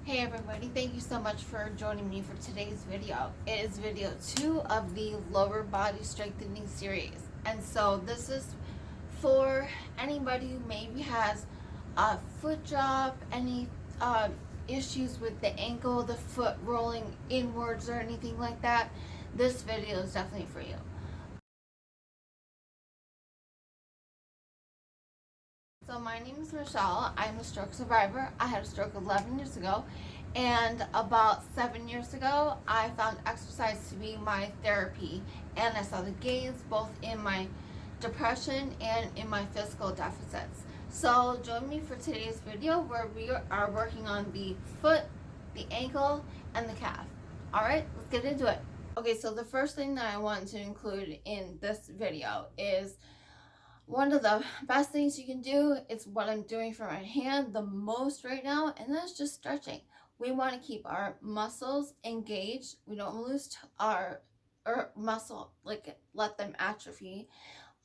Hey everybody, thank you so much for joining me for today's video. It is video 2 of the lower body strengthening series. And so this is for anybody who maybe has a foot drop, any issues with the ankle, the foot rolling inwards or anything like that. This video is definitely for you. So my name is Michelle. I'm a stroke survivor. I had a stroke 11 years ago, and about 7 years ago, I found exercise to be my therapy, and I saw the gains both in my depression and in my physical deficits. So join me for today's video where we are working on the foot, the ankle, and the calf. All right, let's get into it. Okay, so the first thing that I want to include in this video is one of the best things you can do. It's what I'm doing for my hand the most right now, and that's just stretching. We want to keep our muscles engaged. We don't lose our muscle, like let them atrophy.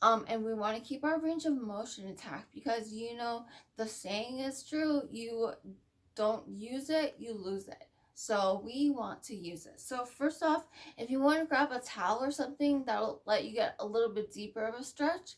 And we want to keep our range of motion intact, because the saying is true: you don't use it, you lose it. So we want to use it. So first off, if you want to grab a towel or something, that'll let you get a little bit deeper of a stretch.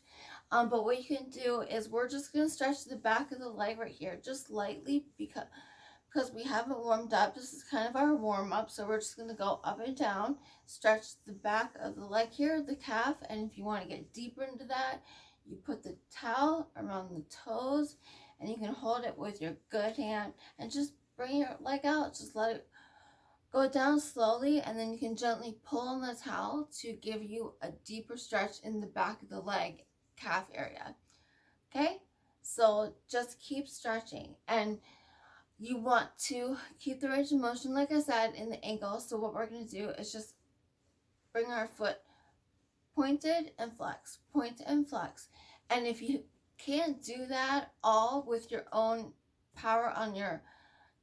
But what you can do is we're just going to stretch the back of the leg right here, just lightly, because we haven't warmed up. This is kind of our warm up. So we're just going to go up and down, stretch the back of the leg here, the calf. And if you want to get deeper into that, you put the towel around the toes, and you can hold it with your good hand and just bring your leg out. Just let it go down slowly, and then you can gently pull on the towel to give you a deeper stretch in the back of the leg, calf area. Okay, so just keep stretching, and you want to keep the range of motion, like I said, in the ankle. So what we're going to do is just bring our foot pointed and flex, point and flex. And if you can't do that all with your own power on your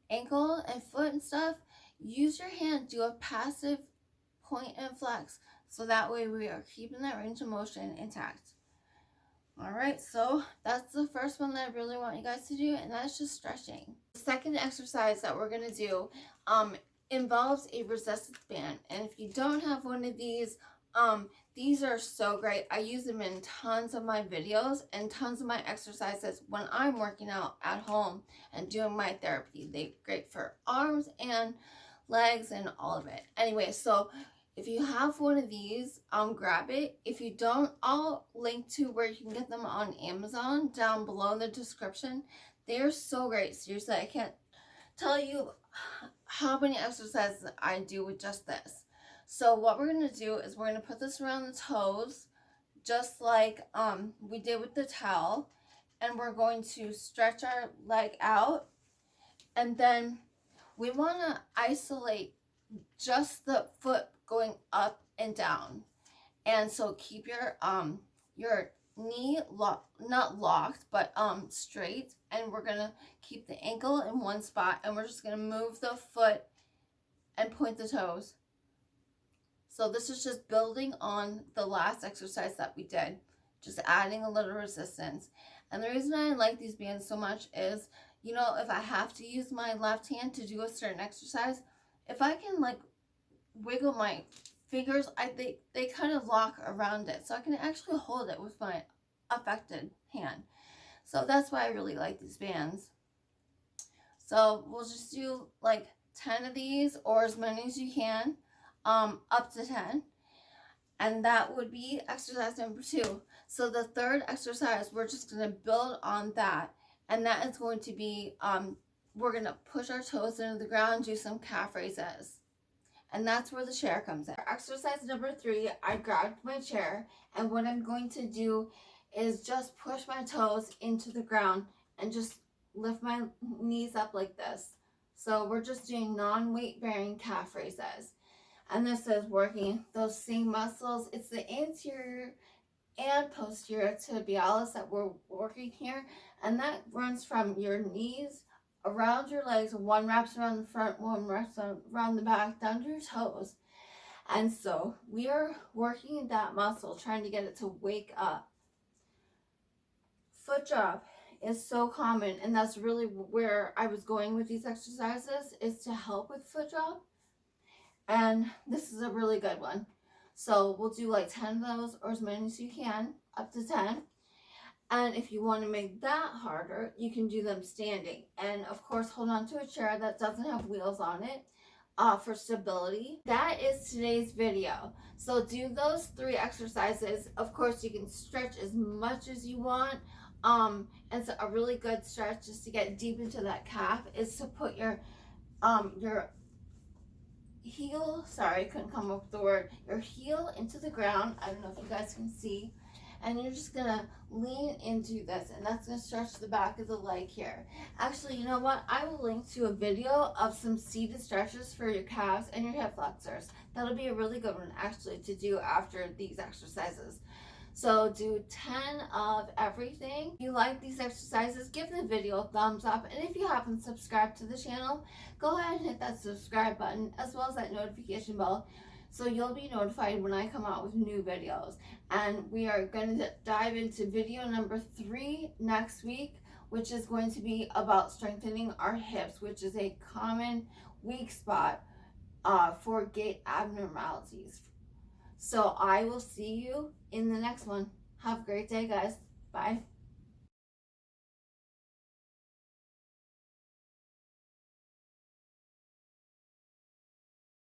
ankle and foot and stuff, use your hand, do a passive point and flex, so that way we are keeping that range of motion intact. All right, so that's the first one that I really want you guys to do, and that's just stretching. The second exercise that we're going to do involves a resistance band. And if you don't have one of these are so great. I use them in tons of my videos and tons of my exercises when I'm working out at home and doing my therapy. They're great for arms and legs and all of it. Anyway, so if you have one of these, grab it. If you don't, I'll link to where you can get them on Amazon down below in the description. They're so great. Seriously, I can't tell you how many exercises I do with just this. So what we're going to do is we're going to put this around the toes, just like we did with the towel. And we're going to stretch our leg out. And then we want to isolate just the foot going up and down. And so keep your knee not locked, but straight. And we're gonna keep the ankle in one spot, and we're just gonna move the foot and point the toes. So this is just building on the last exercise that we did, just adding a little resistance. And the reason I like these bands so much is, if I have to use my left hand to do a certain exercise, if I can like wiggle my fingers, they kind of lock around it, so I can actually hold it with my affected hand. So that's why I really like these bands. So we'll just do like 10 of these, or as many as you can, up to 10. And that would be exercise number 2. So the third exercise, we're just going to build on that. And that is going to be, we're going to push our toes into the ground, do some calf raises. And that's where the chair comes in. Exercise number 3, I grabbed my chair, and what I'm going to do is just push my toes into the ground and just lift my knees up like this. So we're just doing non-weight bearing calf raises. And this is working those same muscles. It's the anterior and posterior tibialis that we're working here. And that runs from your knees around your legs. One wraps around the front, one wraps around the back, down to your toes. And so we are working that muscle, trying to get it to wake up. Foot drop is so common, and that's really where I was going with these exercises, is to help with foot drop. And this is a really good one. So we'll do like 10 of those, or as many as you can, up to 10. And if you want to make that harder, you can do them standing. And of course, hold on to a chair that doesn't have wheels on it for stability. That is today's video. So do those 3 exercises. Of course, you can stretch as much as you want. And so a really good stretch, just to get deep into that calf, is to put your heel, sorry, I couldn't come up with the word, your heel into the ground. I don't know if you guys can see. And you're just gonna lean into this, and that's gonna stretch the back of the leg here. Actually, you know what? I will link to a video of some seated stretches for your calves and your hip flexors. That'll be a really good one, actually, to do after these exercises. So do 10 of everything. If you like these exercises, give the video a thumbs up. And if you haven't subscribed to the channel, go ahead and hit that subscribe button, as well as that notification bell, so you'll be notified when I come out with new videos. And we are going to dive into video number 3 next week, which is going to be about strengthening our hips, which is a common weak spot for gait abnormalities. So I will see you in the next one. Have a great day, guys. Bye.